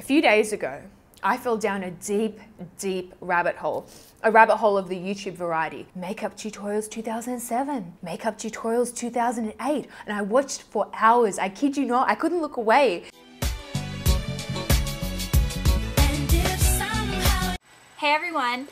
few days ago, I fell down a deep, deep rabbit hole. A rabbit hole of the YouTube variety. Makeup tutorials 2007, makeup tutorials 2008, and I watched for hours. I kid you not, I couldn't look away. Hey everyone,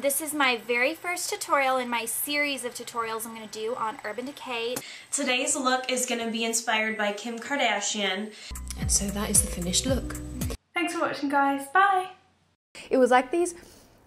this is my very first tutorial in my series of tutorials I'm going to do on Urban Decay. Today's look is going to be inspired by Kim Kardashian. And so that is the finished look. Thanks for watching, guys. Bye! It was like these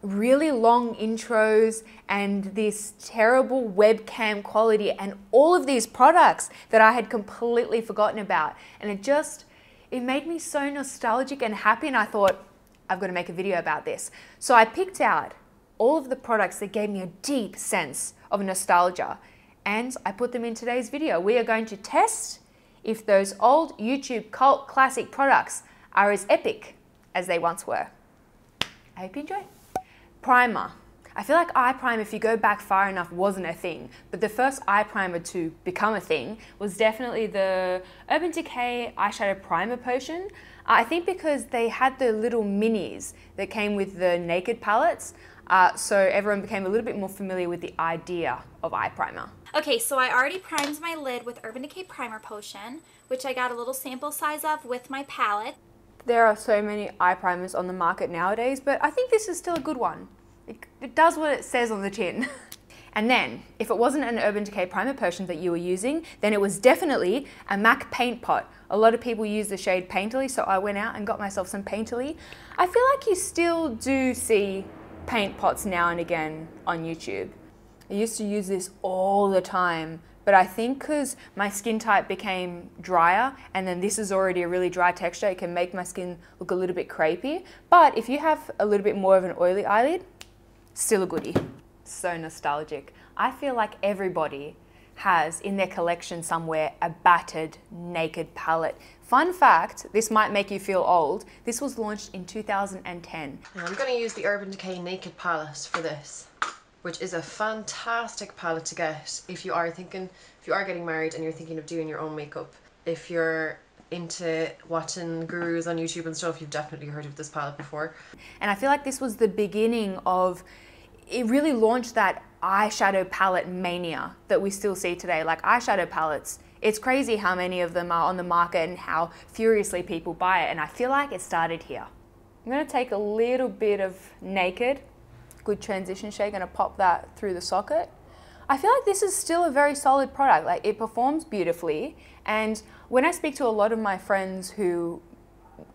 really long intros and this terrible webcam quality and all of these products that I had completely forgotten about. And it made me so nostalgic and happy, and I thought, I've got to make a video about this. So I picked out all of the products that gave me a deep sense of nostalgia, and I put them in today's video. We are going to test if those old YouTube cult classic products are as epic as they once were. I hope you enjoy. Primer. I feel like eye primer, if you go back far enough, wasn't a thing, but the first eye primer to become a thing was definitely the Urban Decay eyeshadow primer potion. I think because they had the little minis that came with the naked palettes, so everyone became a little bit more familiar with the idea of eye primer. Okay, so I already primed my lid with Urban Decay Primer Potion, which I got a little sample size of with my palette. There are so many eye primers on the market nowadays, but I think this is still a good one. It does what it says on the tin. And then, if it wasn't an Urban Decay Primer Potion that you were using, then it was definitely a MAC paint pot. A lot of people use the shade Painterly, so I went out and got myself some Painterly. I feel like you still do see paint pots now and again on YouTube. I used to use this all the time, but I think because my skin type became drier, and then this is already a really dry texture, it can make my skin look a little bit crepey. But if you have a little bit more of an oily eyelid, still a goodie. So nostalgic. I feel like everybody has in their collection somewhere a battered naked palette. Fun fact, this might make you feel old, this was launched in 2010. I'm going to use the Urban Decay Naked palette for this, which is a fantastic palette to get if you are getting married and you're thinking of doing your own makeup. If you're into watching gurus on YouTube and stuff, you've definitely heard of this palette before. And I feel like this was the beginning of, it really launched that eyeshadow palette mania that we still see today. Like eyeshadow palettes, it's crazy how many of them are on the market and how furiously people buy it, and I feel like it started here. I'm going to take a little bit of naked, good transition shade, going to pop that through the socket. I feel like this is still a very solid product. Like, it performs beautifully, and when I speak to a lot of my friends who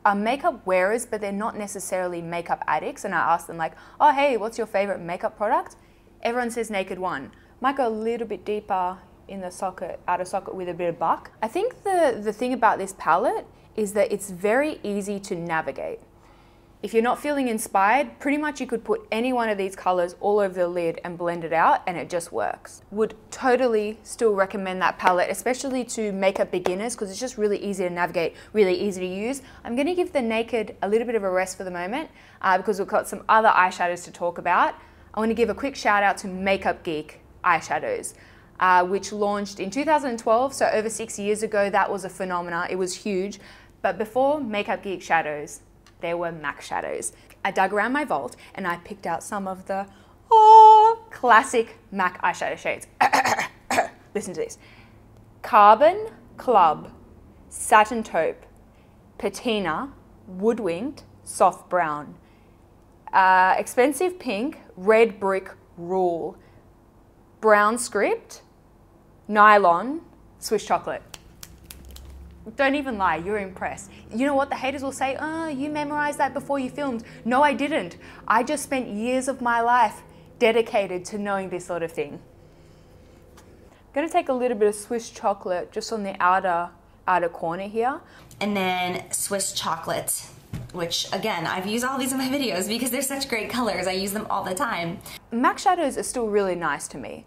are makeup wearers but they're not necessarily makeup addicts, and I ask them like, oh hey, what's your favorite makeup product? Everyone says Naked One. Might go a little bit deeper in the socket, outer socket, with a bit of buck. I think the thing about this palette is that it's very easy to navigate. If you're not feeling inspired, pretty much you could put any one of these colors all over the lid and blend it out and it just works. Would totally still recommend that palette, especially to makeup beginners, because it's just really easy to navigate, really easy to use. I'm going to give the Naked a little bit of a rest for the moment because we've got some other eyeshadows to talk about. I want to give a quick shout out to makeupgeek eyeshadows, which launched in 2012, so over 6 years ago. That was a phenomenon. It was huge. But before makeupgeek shadows, there were MAC shadows. I dug around my vault and I picked out some of the classic MAC eyeshadow shades. Listen to this. Carbon Club, Satin Taupe, Patina, Woodwinked, Soft Brown, Expensive Pink, Red Brick Rule, Brown Script, Nylon, Swiss Chocolate. Don't even lie, you're impressed. You know what, the haters will say, oh, you memorized that before you filmed. No, I didn't. I just spent years of my life dedicated to knowing this sort of thing. I'm gonna take a little bit of Swiss Chocolate just on the outer corner here. And then Swiss Chocolate, which again, I've used all these in my videos because they're such great colors. I use them all the time. MAC shadows are still really nice to me.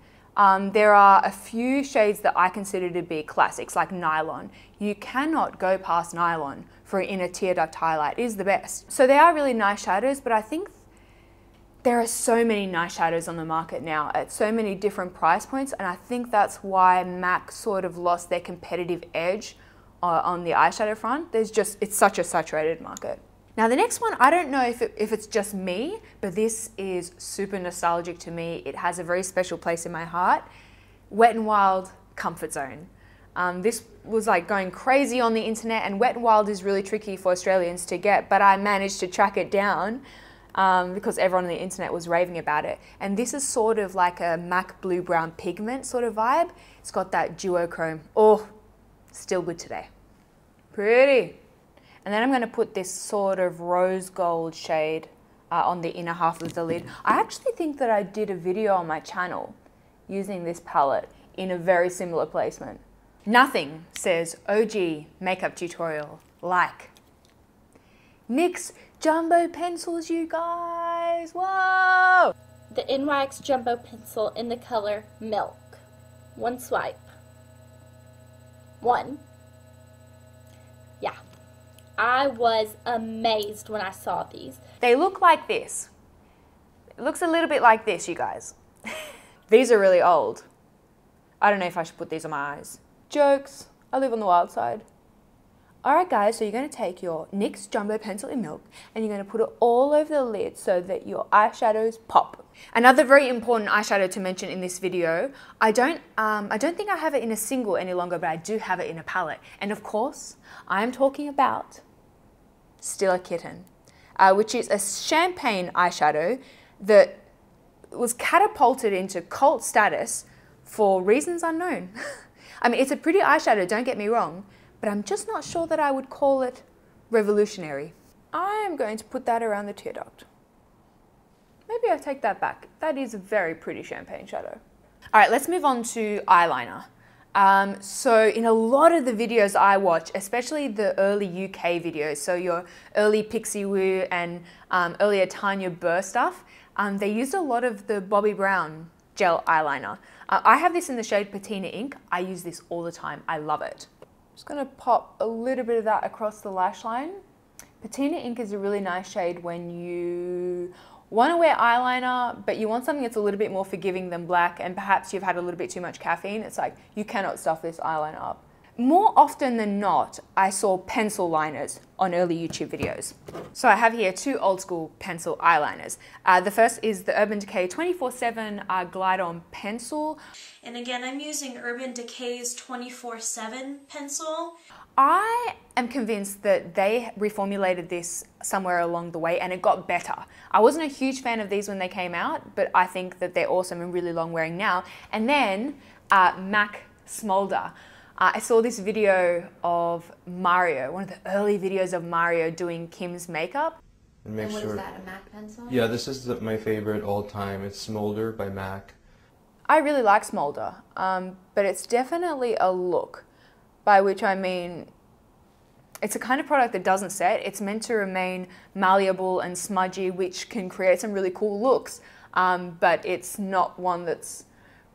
There are a few shades that I consider to be classics, like Nylon. You cannot go past Nylon for an inner tear duct highlight. It is the best. So they are really nice shadows, but I think there are so many nice shadows on the market now at so many different price points, and I think that's why MAC sort of lost their competitive edge on the eyeshadow front. It's such a saturated market. Now the next one, I don't know if it's just me, but this is super nostalgic to me. It has a very special place in my heart. Wet n Wild Comfort Zone. This was like going crazy on the internet, and Wet n Wild is really tricky for Australians to get, but I managed to track it down because everyone on the internet was raving about it. And this is sort of like a MAC Blue Brown Pigment sort of vibe. It's got that duochrome. Oh, still good today. Pretty. And then I'm going to put this sort of rose gold shade on the inner half of the lid. I actually think that I did a video on my channel using this palette in a very similar placement. Nothing says OG makeup tutorial like NYX Jumbo Pencils, you guys. Whoa! The NYX Jumbo Pencil in the color Milk. One swipe. One. Yeah. I was amazed when I saw these. They look like this. It looks a little bit like this, you guys. These are really old. I don't know if I should put these on my eyes. Jokes. I live on the wild side. Alright guys, so you're going to take your NYX Jumbo Pencil in Milk and you're going to put it all over the lid so that your eyeshadows pop. Another very important eyeshadow to mention in this video, I don't think I have it in a single any longer, but I do have it in a palette. And of course, I am talking about Stila Kitten, which is a champagne eyeshadow that was catapulted into cult status for reasons unknown. I mean, it's a pretty eyeshadow, don't get me wrong, but I'm just not sure that I would call it revolutionary. I am going to put that around the tear duct. Maybe I take that back. That is a very pretty champagne shadow. All right, let's move on to eyeliner. So in a lot of the videos I watch, especially the early UK videos, so your early Pixie Woo and earlier Tanya Burr stuff, they used a lot of the Bobbi Brown gel eyeliner. I have this in the shade Patina Ink. I use this all the time. I love it. Just gonna pop a little bit of that across the lash line. Patina Ink is a really nice shade when you want to wear eyeliner, but you want something that's a little bit more forgiving than black, and perhaps you've had a little bit too much caffeine. It's like, you cannot stuff this eyeliner up. More often than not, I saw pencil liners on early YouTube videos. So I have here two old school pencil eyeliners. The first is the Urban Decay 24/7 Glide On Pencil. And again, I'm using Urban Decay's 24/7 pencil. I am convinced that they reformulated this somewhere along the way and it got better. I wasn't a huge fan of these when they came out, but I think that they're awesome and really long wearing now. And then MAC Smolder. I saw this video of Mario, one of the early videos of Mario doing Kim's makeup. And what is that, a MAC pencil? Yeah, this is my favorite all time. It's Smolder by MAC. I really like Smolder, but it's definitely a look, by which I mean it's a kind of product that doesn't set. It's meant to remain malleable and smudgy, which can create some really cool looks, but it's not one that's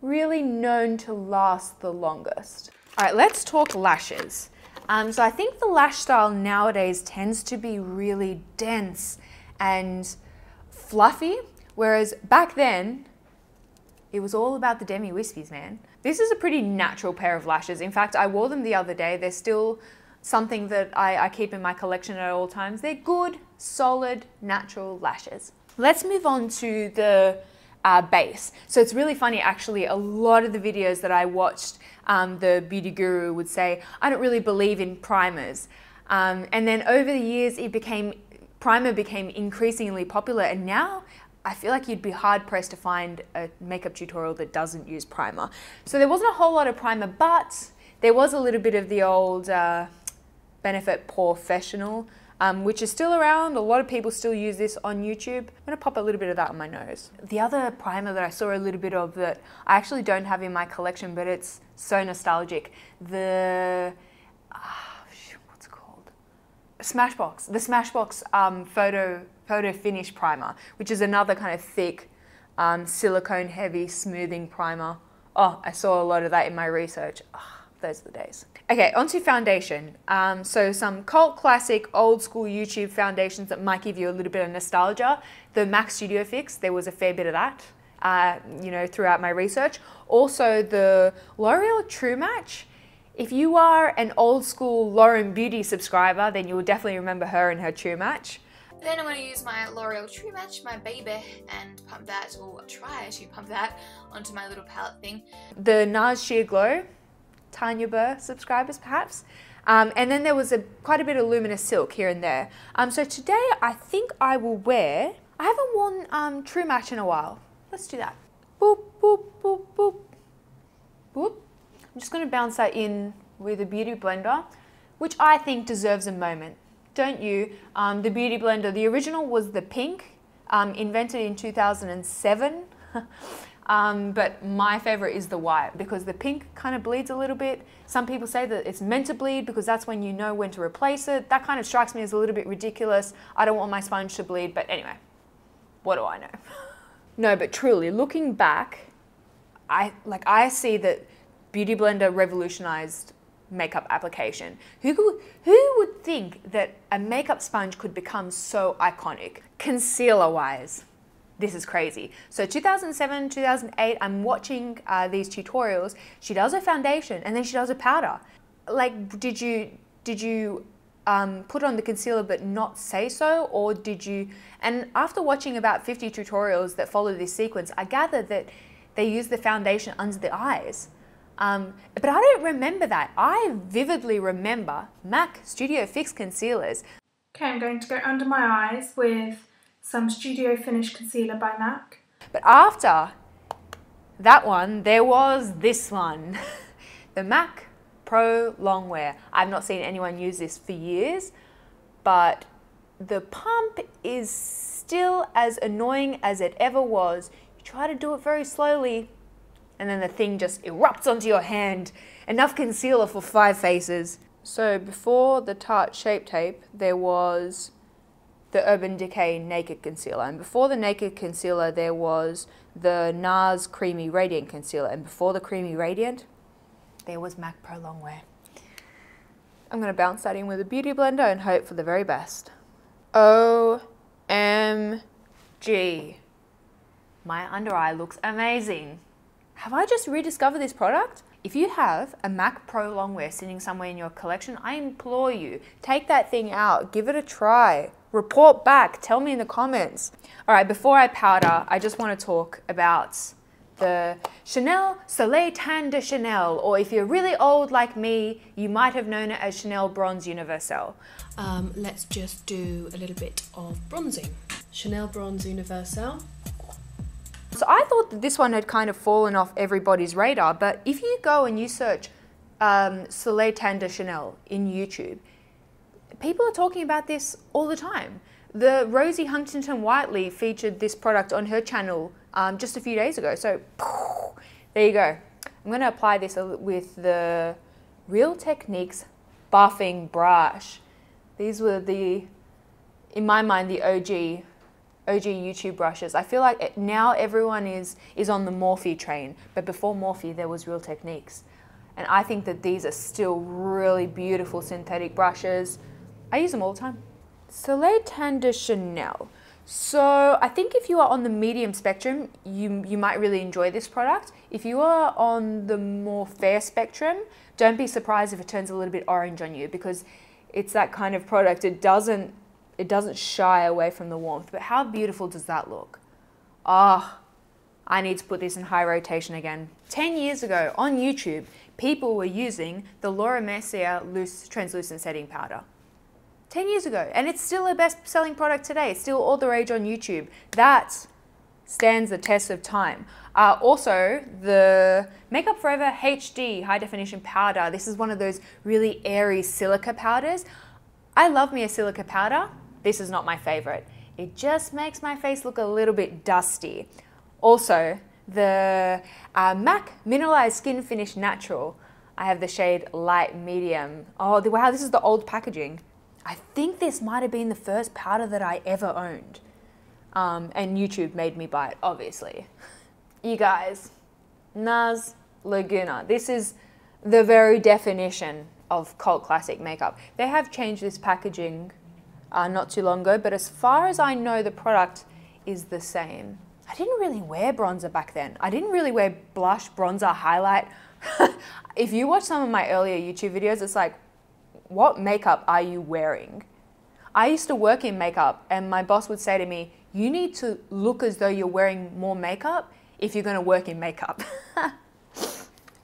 really known to last the longest. All right, let's talk lashes. So I think the lash style nowadays tends to be really dense and fluffy, whereas back then, it was all about the Demi Wispies, man. This is a pretty natural pair of lashes. In fact, I wore them the other day. They're still something that I keep in my collection at all times. They're good, solid, natural lashes. Let's move on to the base. So it's really funny, actually, a lot of the videos that I watched, the beauty guru would say, I don't really believe in primers. And then over the years, primer became increasingly popular, and now I feel like you'd be hard pressed to find a makeup tutorial that doesn't use primer. So there wasn't a whole lot of primer, but there was a little bit of the old Benefit Porefessional, which is still around. A lot of people still use this on YouTube. I'm gonna pop a little bit of that on my nose. The other primer that I saw a little bit of that I actually don't have in my collection, but it's so nostalgic, the, what's it called? Smashbox. The Smashbox Photo Finish Primer, which is another kind of thick, silicone heavy smoothing primer. Oh, I saw a lot of that in my research. Oh, those are the days. Okay, onto foundation. So some cult classic old school YouTube foundations that might give you a little bit of nostalgia. The MAC Studio Fix, there was a fair bit of that, you know, throughout my research. Also the L'Oreal True Match. If you are an old school Lauren Beauty subscriber, then you will definitely remember her and her True Match. Then I'm going to use my L'Oreal True Match, my baby, and pump that, or try to pump that onto my little palette thing. The NARS Sheer Glow, Tanya Burr subscribers perhaps. And then there was quite a bit of Luminous Silk here and there. So today I think I will wear, I haven't worn True Match in a while. Let's do that. Boop, boop, boop, boop, boop. I'm just going to bounce that in with a Beauty Blender, which I think deserves a moment. Don't you? The Beauty Blender, the original was the pink, invented in 2007. But my favorite is the white because the pink kind of bleeds a little bit. Some people say that it's meant to bleed because that's when you know when to replace it. That kind of strikes me as a little bit ridiculous. I don't want my sponge to bleed, but anyway, what do I know? No, but truly, looking back, I see that Beauty Blender revolutionized makeup application. Who would think that a makeup sponge could become so iconic? Concealer wise, this is crazy. So 2007, 2008, I'm watching these tutorials. She does a foundation and then she does a powder. Like, did you put on the concealer but not say so, or did you? And after watching about 50 tutorials that follow this sequence, I gathered that they use the foundation under the eyes. But I don't remember that. I vividly remember MAC Studio Fix concealers. Okay, I'm going to go under my eyes with some Studio Finish concealer by MAC. But after that one, there was this one, the MAC Pro Longwear. I've not seen anyone use this for years, but the pump is still as annoying as it ever was. You try to do it very slowly, and then the thing just erupts onto your hand. Enough concealer for 5 faces. So before the Tarte Shape Tape, there was the Urban Decay Naked Concealer. And before the Naked Concealer, there was the NARS Creamy Radiant Concealer. And before the Creamy Radiant, there was MAC Pro Longwear. I'm going to bounce that in with a Beauty Blender and hope for the very best. OMG. My under eye looks amazing. Have I just rediscovered this product? If you have a MAC Pro Longwear sitting somewhere in your collection, I implore you, take that thing out, give it a try, report back, tell me in the comments. All right, before I powder, I just want to talk about the Chanel Soleil Tan de Chanel, or if you're really old like me, you might have known it as Chanel Bronze Universelle. Let's just do a little bit of bronzing. Chanel Bronze Universelle. So I thought that this one had kind of fallen off everybody's radar, but if you go and you search Soleil Tan de Chanel in YouTube, people are talking about this all the time. The Rosie Huntington Whiteley featured this product on her channel just a few days ago, so there you go. I'm going to apply this with the Real Techniques buffing brush. These were in my mind, the OG YouTube brushes. I feel like now everyone is on the Morphe train, but before Morphe there was Real Techniques. And I think that these are still really beautiful synthetic brushes. I use them all the time. Soleil Tan de Chanel. So I think if you are on the medium spectrum, you might really enjoy this product. If you are on the more fair spectrum, don't be surprised if it turns a little bit orange on you, because it's that kind of product. It doesn't shy away from the warmth, but how beautiful does that look? Ah, I need to put this in high rotation again. 10 years ago on YouTube, people were using the Laura Mercier Loose Translucent Setting Powder. 10 years ago, and it's still a best-selling product today. It's still all the rage on YouTube. That stands the test of time. Also, the Makeup Forever HD High Definition Powder. This is one of those really airy silica powders. I love me a silica powder. This is not my favorite. It just makes my face look a little bit dusty. Also, the MAC Mineralized Skin Finish Natural. I have the shade Light Medium. Oh, wow, this is the old packaging. I think this might have been the first powder that I ever owned. And YouTube made me buy it, obviously. You guys, NARS Laguna. This is the very definition of cult classic makeup. They have changed this packaging not too long ago, but as far as I know, the product is the same. I didn't really wear bronzer back then. I didn't really wear blush, bronzer, highlight. If you watch some of my earlier YouTube videos, it's like, what makeup are you wearing? I used to work in makeup and my boss would say to me, you need to look as though you're wearing more makeup if you're going to work in makeup.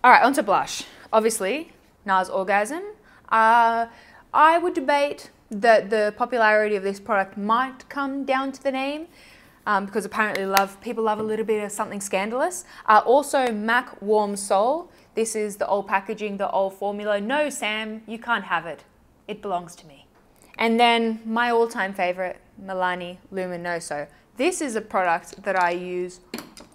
All right, onto blush. Obviously, NARS Orgasm. I would debate that the popularity of this product might come down to the name, because apparently people love a little bit of something scandalous. Also, MAC Warm Soul. This is the old packaging, the old formula. No, Sam, you can't have it. It belongs to me. And then my all-time favorite, Milani Luminoso. This is a product that I use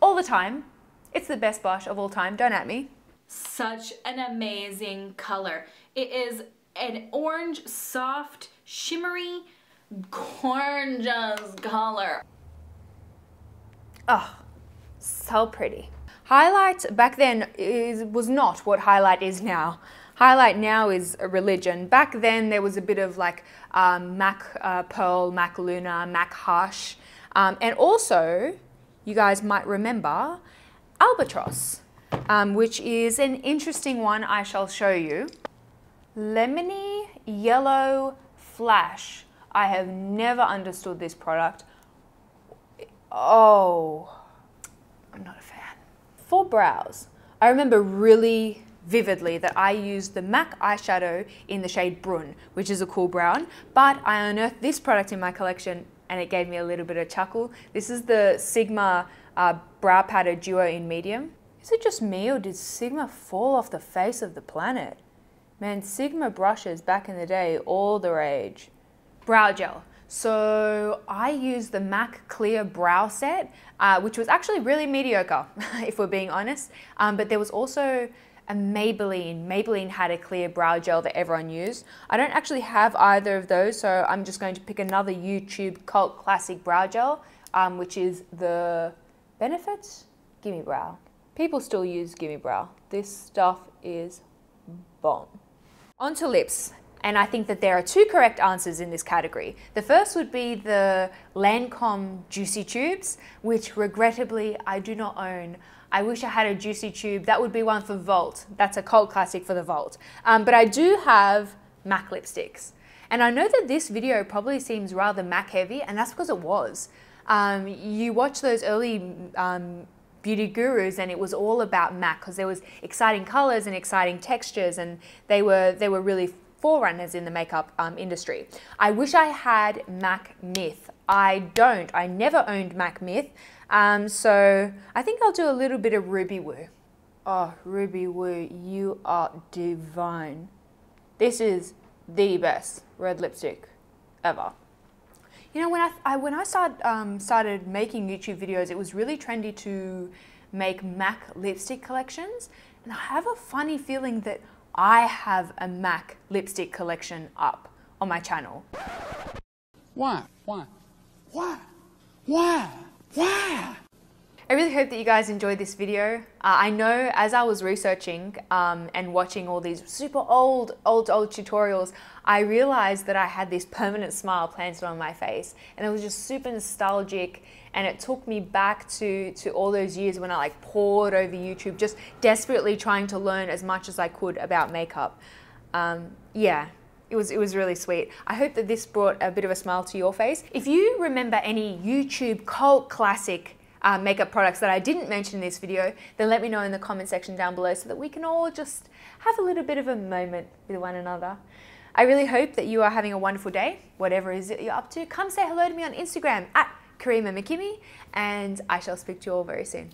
all the time. It's the best blush of all time, don't at me. Such an amazing color. It is an orange, soft, shimmery, gorgeous color. Oh, so pretty. Highlight back then was not what highlight is now. Highlight now is a religion. Back then there was a bit of like MAC Pearl, MAC Luna, MAC Hush. And also, you guys might remember Albatross, which is an interesting one I shall show you. Lemony Yellow Flash. I have never understood this product. Oh, I'm not a fan. For brows, I remember really vividly that I used the MAC eyeshadow in the shade Brun, which is a cool brown, but I unearthed this product in my collection and it gave me a little bit of chuckle. This is the Sigma Brow Powder Duo in medium. Is it just me or did Sigma fall off the face of the planet? Man, Sigma brushes back in the day, all the rage. Brow gel. So I used the MAC Clear Brow Set, which was actually really mediocre, if we're being honest. But there was also a Maybelline. Maybelline had a clear brow gel that everyone used. I don't actually have either of those, so I'm just going to pick another YouTube cult classic brow gel, which is the Benefit Gimme Brow. People still use Gimme Brow. This stuff is bomb. Onto lips. And I think that there are two correct answers in this category. The first would be the Lancome Juicy Tubes, which regrettably I do not own. I wish I had a Juicy Tube. That would be one for Vault. That's a cult classic for the Vault. But I do have MAC lipsticks. And I know that this video probably seems rather MAC heavy, and that's because it was. You watch those early beauty gurus and it was all about MAC because there was exciting colors and exciting textures, and they were really forerunners in the makeup industry. I wish I had MAC Myth. I don't. I never owned MAC Myth. So I think I'll do a little bit of Ruby Woo. Oh, Ruby Woo, you are divine. This is the best red lipstick ever. You know, when I started making YouTube videos, it was really trendy to make MAC lipstick collections, and I have a funny feeling that I have a MAC lipstick collection up on my channel. Why? Why? Why? Why? Why? I really hope that you guys enjoyed this video. I know as I was researching and watching all these super old tutorials, I realized that I had this permanent smile planted on my face, and it was just super nostalgic, and it took me back to all those years when I like poured over YouTube, just desperately trying to learn as much as I could about makeup. Yeah. It was really sweet. I hope that this brought a bit of a smile to your face. If you remember any YouTube cult classic makeup products that I didn't mention in this video, then let me know in the comment section down below so that we can all just have a little bit of a moment with one another. I really hope that you are having a wonderful day, whatever it is that you're up to. Come say hello to me on Instagram at Karima McKimmie, and I shall speak to you all very soon.